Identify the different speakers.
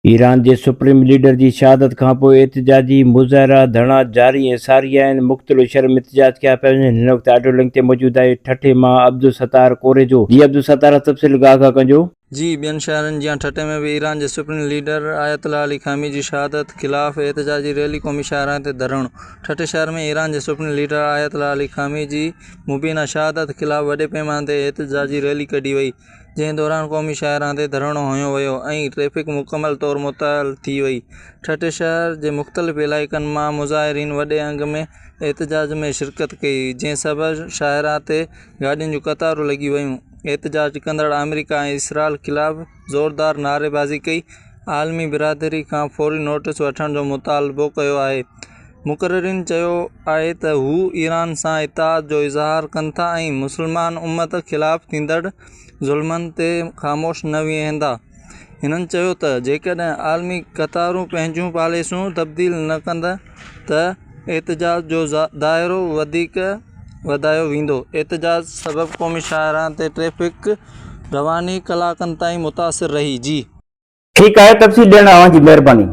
Speaker 1: Iran के supreme leader की शहादत खां पोइ एहतजाजी मुज़ाहिरा धरना जारी ऐं सारी आहिनि। मुख़्तलिफ़ शहर में एहतजाज कया पिया वञनि। हिन वक़्तु ऑडियो लिंक ते मौजूद आहे ठठे मां अब्दुल सत्तार कोरे जो। जी अब्दुल सत्तार, तफ़सील गाह कजो।
Speaker 2: जी, ॿियनि शहरनि जी ठटे में भी ईरान के supreme leader Ayatollah Ali Khamenei की शहादत खिलाफ़ एहतजाजी रैली क़ौमी शाहराह ते धरणो। ठटे शहर में ईरान के supreme leader Ayatollah Ali Khamenei की मुबीना शहादत खिलाफ़ वॾे पैमाने ते एहतजाजी रैली कढी वई, जंहिं दौरान क़ौमी शाहराह ते धरणो हंयो वियो ऐं ट्रैफ़िक मुकमल तौर मुअत्तल थी वई। ठटे शहर के मुख़्तलिफ़ इलाइक़नि मां मुज़ाहिरीन वॾे अंग में एहतजाज में शिरकत कई, जंहिं सबबि शाहराह ते गाॾियुनि जूं क़तारूं लॻी वयूं। एहतजाज कंदड़ अमेरिका ऐं इसराइल ख़िलाफ़ ज़ोरदार नारेबाज़ी कई, आलमी बिरादरी खां फौरी नोटिस वठण जो मुतालबो कयो आहे। मुक़र्रिरीन चयो आहे त हू ईरान सां इत्तेहाद जो इज़हार कनि था ऐं मुस्लमान उम्मत ख़िलाफ़ थींदड़ ज़ुल्मनि ते ख़ामोश न बीहंदा। हिननि चयो त जेकॾहिं आलमी क़तारूं पंहिंजूं पॉलिसियूं तब्दील न कंदा त एहतजाज जो दाइरो वधीक वधायो वेंदो। एहतजाज सबबि क़ौमी शाहराह ते ट्रैफ़िक रवानी कलाकनि ताईं मुतासिर रही। जी
Speaker 1: ठीक है, तफ़सील ॾियण जी महिरबानी।